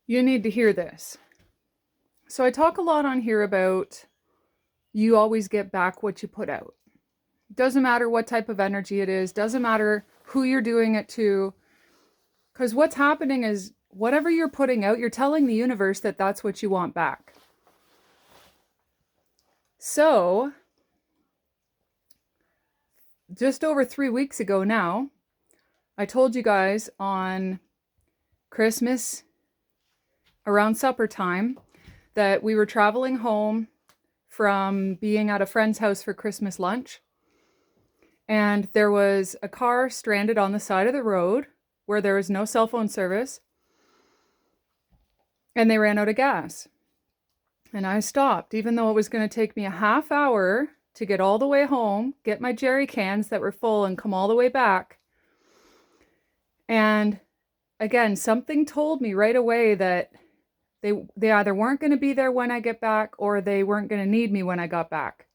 You need to hear this. So I talk a lot on here about you always get back what you put out. Doesn't matter what type of energy it is, doesn't matter who you're doing it to, because what's happening is whatever you're putting out, you're telling the universe that that's what you want back. So, just over 3 weeks ago now, I told you guys on Christmas around supper time that we were traveling home from being at a friend's house for Christmas lunch. And there was a car stranded on the side of the road where there was no cell phone service. And they ran out of gas. And I stopped, even though it was going to take me a half hour to get all the way home, get my jerry cans that were full and come all the way back. And again, something told me right away that they either weren't going to be there when I get back or they weren't going to need me when I got back.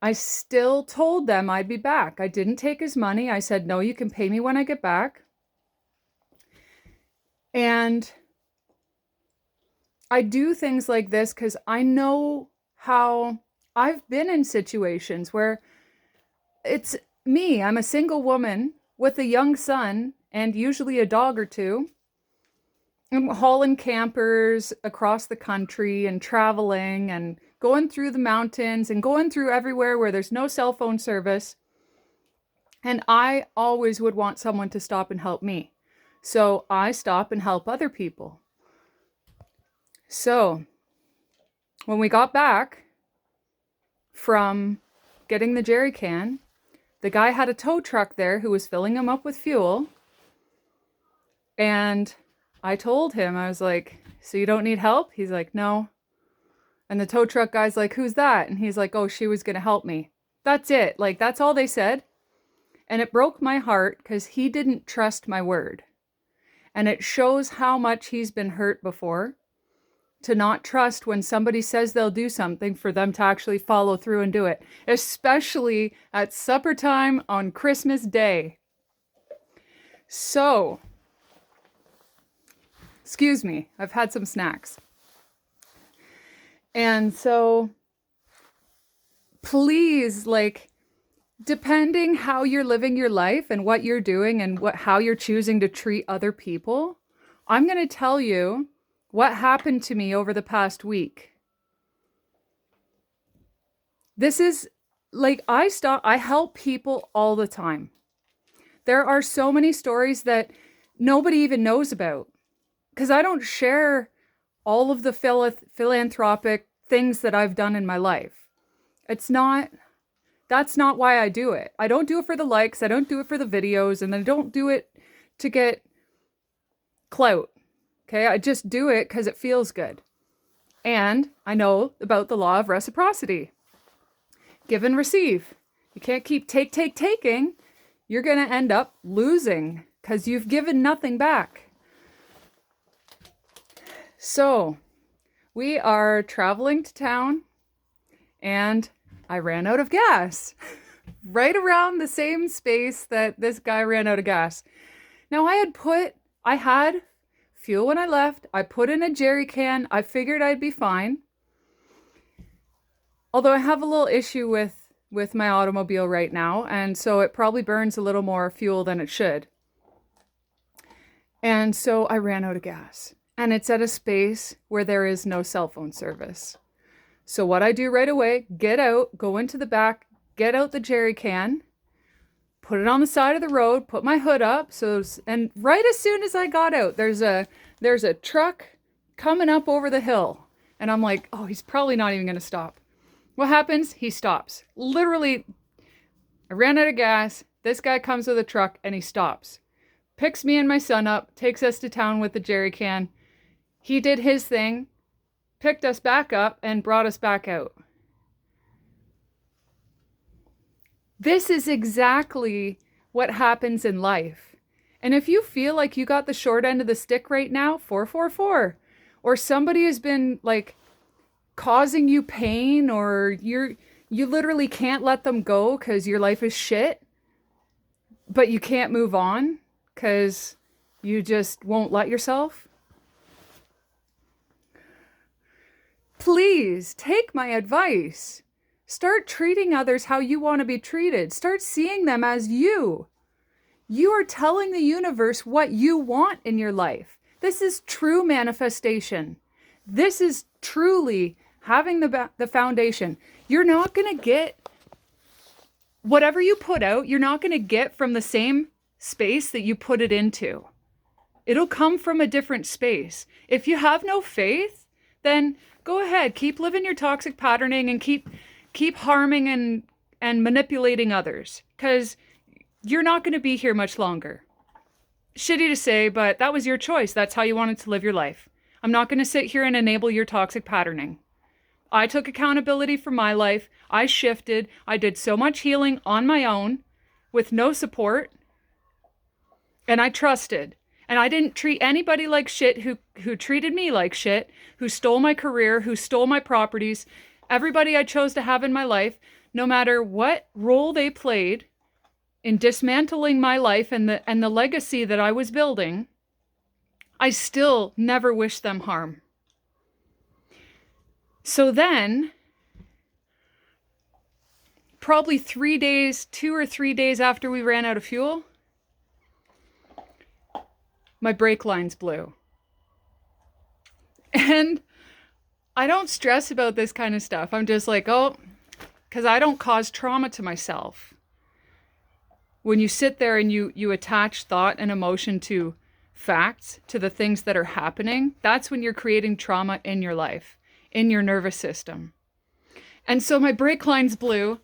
I still told them I'd be back. I didn't take his money. I said, no, you can pay me when I get back. And I do things like this because I know how I've been in situations where it's me. I'm a single woman with a young son and usually a dog or two. I'm hauling campers across the country and traveling and going through the mountains and going through everywhere where there's no cell phone service. And I always would want someone to stop and help me. So I stop and help other people. So when we got back from getting the jerry can, the guy had a tow truck there who was filling him up with fuel. And I told him, I was like, so you don't need help? He's like, no. And the tow truck guy's like, who's that? And he's like, oh, she was going to help me. That's it. Like, that's all they said. And it broke my heart because he didn't trust my word. And it shows how much he's been hurt before to not trust when somebody says they'll do something for them to actually follow through and do it, especially at supper time on Christmas Day. So, excuse me, I've had some snacks. And so, please, like, depending how you're living your life and what you're doing and how you're choosing to treat other people, I'm going to tell you what happened to me over the past week. This is like, I help people all the time. There are so many stories that nobody even knows about because I don't share all of the philanthropic things that I've done in my life. That's not why I do it. I don't do it for the likes. I don't do it for the videos, and I don't do it to get clout. Okay, I just do it because it feels good. And I know about the law of reciprocity. Give and receive. You can't keep taking. You're going to end up losing because you've given nothing back. So, we are traveling to town and I ran out of gas. Right around the same space that this guy ran out of gas. Now I had fuel when I left. I put in a jerry can. I figured I'd be fine. Although I have a little issue with my automobile right now, and so it probably burns a little more fuel than it should. And so I ran out of gas. And it's at a space where there is no cell phone service. So what I do right away, get out, go into the back, get out the jerry can, put it on the side of the road, put my hood up. And right as soon as I got out, there's a truck coming up over the hill. And I'm like, oh, he's probably not even going to stop. What happens? He stops. Literally, I ran out of gas. This guy comes with a truck and he stops. Picks me and my son up, takes us to town with the jerry can. He did his thing, picked us back up, and brought us back out. This is exactly what happens in life. And if you feel like you got the short end of the stick right now, 444, or somebody has been like causing you pain, or you literally can't let them go because your life is shit, but you can't move on because You just won't let yourself? Please take my advice. Start treating others how you want to be treated. Start seeing them as you. You are telling the universe what you want in your life. This is true manifestation. This is truly having the foundation. You're not going to get whatever you put out, you're not going to get from the same space that you put it into. It'll come from a different space. If you have no faith, then go ahead, keep living your toxic patterning and keep harming and manipulating others, because you're not going to be here much longer. Shitty to say, but that was your choice. That's how you wanted to live your life. I'm not going to sit here and enable your toxic patterning. I took accountability for my life. I shifted. I did so much healing on my own with no support. And I trusted. And I didn't treat anybody like shit who treated me like shit, who stole my career, who stole my properties. Everybody I chose to have in my life, no matter what role they played in dismantling my life and the legacy that I was building, I still never wished them harm. So then, probably 2 or 3 days after we ran out of fuel, my brake lines blew. And I don't stress about this kind of stuff. I'm just like, oh, because I don't cause trauma to myself. When you sit there and you attach thought and emotion to facts, to the things that are happening, that's when you're creating trauma in your life, in your nervous system. And so my brake lines blew,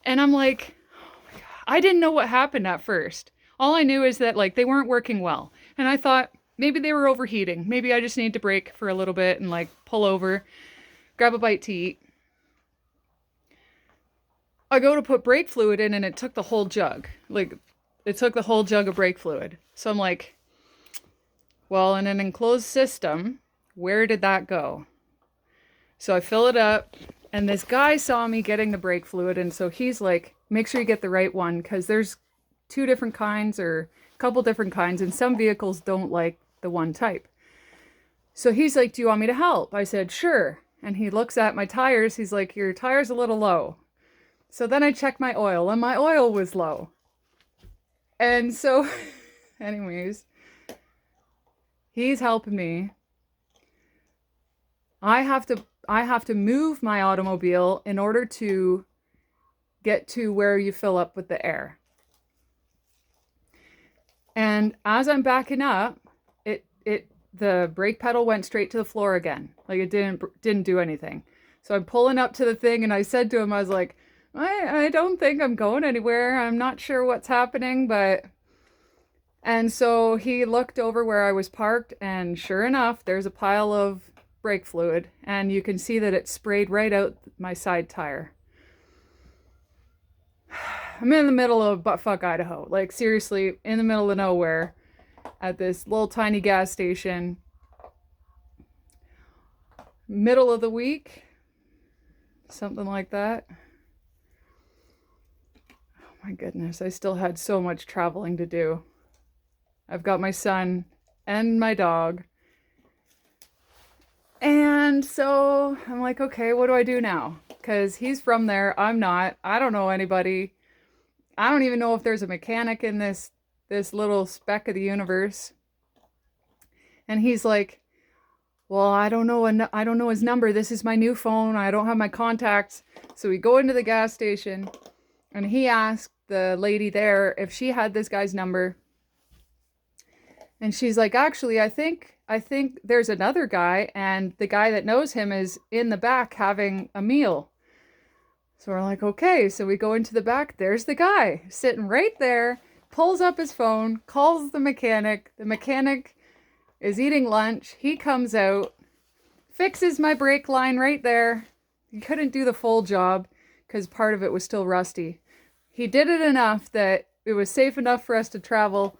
and I'm like, oh my God. I didn't know what happened at first. All I knew is that like they weren't working well. And I thought maybe they were overheating. Maybe I just need to brake for a little bit and like pull over, grab a bite to eat. I go to put brake fluid in and it took the whole jug. Like it took the whole jug of brake fluid. So I'm like, well, in an enclosed system, where did that go? So I fill it up, and this guy saw me getting the brake fluid, and so he's like, make sure you get the right one, because there's 2 different kinds or a couple different kinds, and some vehicles don't like the one type. So he's like, do you want me to help? I said, sure. And he looks at my tires. He's like, your tire's a little low. So then I checked my oil, and my oil was low. And so, anyways, he's helping me. I have to move my automobile in order to get to where you fill up with the air. And as I'm backing up, the brake pedal went straight to the floor again. Like it didn't do anything. So I'm pulling up to the thing, and I said to him, I was like, I don't think I'm going anywhere. I'm not sure what's happening, but... And so he looked over where I was parked, and sure enough, there's a pile of brake fluid, and you can see that it sprayed right out my side tire. I'm in the middle of buttfuck Idaho, like seriously, in the middle of nowhere, at this little tiny gas station, middle of the week, something like that. Oh my goodness, I still had so much traveling to do. I've got my son and my dog. And so I'm like, okay, what do I do now? Because he's from there, I'm not. I don't know anybody. I don't even know if there's a mechanic in this little speck of the universe. And he's like, well, I don't know his number. This is my new phone. I don't have my contacts. So we go into the gas station, and he asked the lady there if she had this guy's number. And she's like, actually, I think there's another guy, and the guy that knows him is in the back having a meal. So we're like, okay. So we go into the back. There's the guy sitting right there, pulls up his phone, calls the mechanic. The mechanic is eating lunch. He comes out, fixes my brake line right there. He couldn't do the full job because part of it was still rusty. He did it enough that it was safe enough for us to travel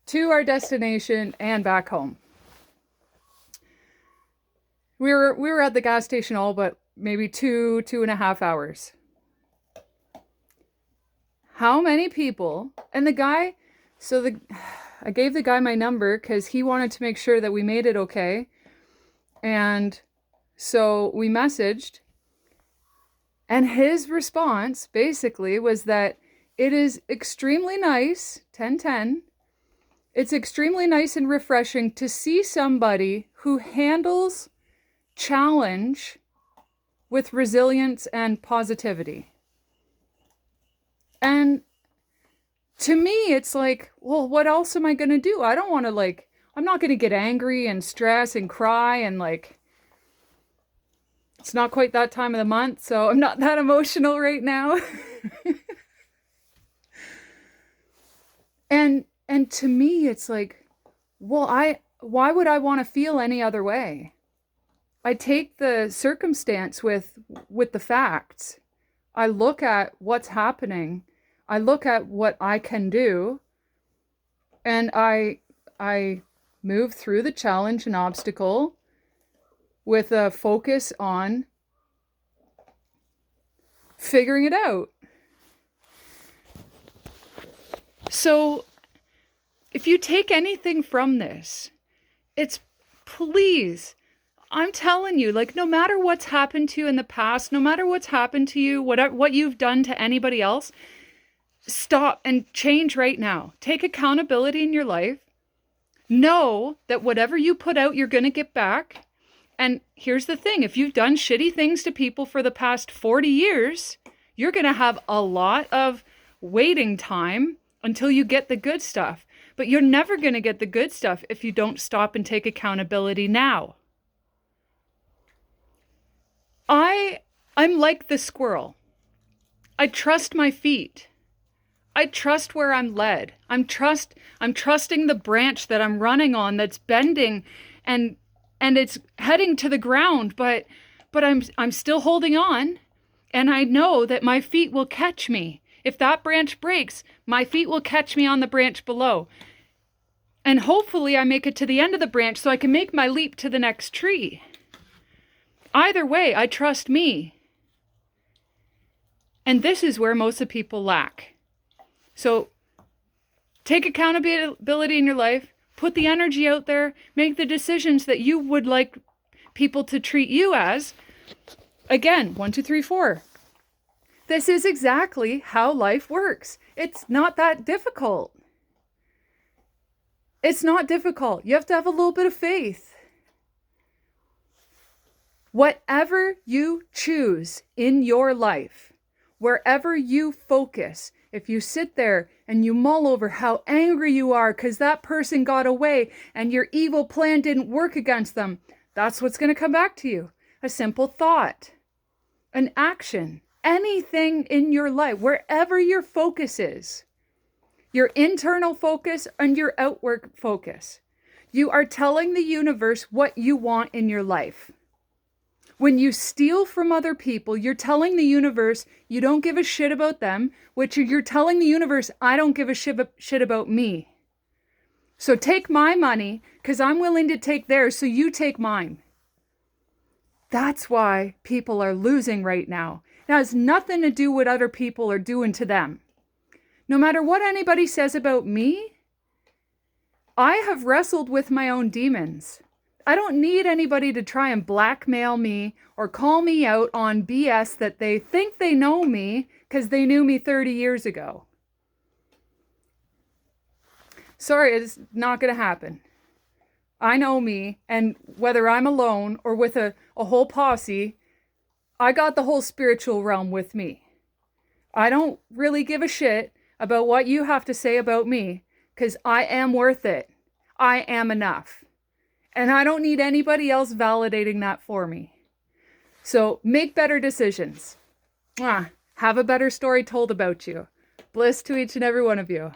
to our destination and back home. We were at the gas station all but maybe 2.5 hours. How many people? And the guy, I gave the guy my number because he wanted to make sure that we made it okay. And so we messaged. And his response basically was that it is extremely nice, 1010. It's extremely nice and refreshing to see somebody who handles challenge with resilience and positivity. And to me, it's like, well, what else am I going to do? I don't want to I'm not going to get angry and stress and cry and it's not quite that time of the month, so I'm not that emotional right now. And to me, it's like, well, why would I want to feel any other way? I take the circumstance with the facts. I look at what's happening. I look at what I can do, and I move through the challenge and obstacle with a focus on figuring it out. So if you take anything from this, it's please, I'm telling you, no matter what's happened to you in the past, no matter what's happened to you, what you've done to anybody else, stop and change right now. Take accountability in your life. Know that whatever you put out, you're going to get back. And here's the thing. If you've done shitty things to people for the past 40 years, you're going to have a lot of waiting time until you get the good stuff. But you're never going to get the good stuff if you don't stop and take accountability now. I'm like the squirrel. I trust my feet. I trust where I'm led. I'm trusting the branch that I'm running on that's bending and it's heading to the ground, but I'm still holding on, and I know that my feet will catch me. If that branch breaks, my feet will catch me on the branch below. And hopefully I make it to the end of the branch so I can make my leap to the next tree. Either way, I trust me. And this is where most of people lack. So take accountability in your life, put the energy out there, make the decisions that you would like people to treat you as. Again, 1, 2, 3, 4. This is exactly how life works. It's not that difficult. It's not difficult. You have to have a little bit of faith. Whatever you choose in your life, wherever you focus, if you sit there and you mull over how angry you are because that person got away and your evil plan didn't work against them, that's what's going to come back to you. A simple thought, an action, anything in your life, wherever your focus is, your internal focus and your outward focus, you are telling the universe what you want in your life. When you steal from other people, you're telling the universe you don't give a shit about them, which you're telling the universe, I don't give a shit about me. So take my money because I'm willing to take theirs, so you take mine. That's why people are losing right now. It has nothing to do with what other people are doing to them. No matter what anybody says about me, I have wrestled with my own demons. I don't need anybody to try and blackmail me or call me out on BS that they think they know me because they knew me 30 years ago. Sorry, it's not going to happen. I know me, and whether I'm alone or with a whole posse, I got the whole spiritual realm with me. I don't really give a shit about what you have to say about me because I am worth it. I am enough. And I don't need anybody else validating that for me. So make better decisions. Have a better story told about you. Bliss to each and every one of you.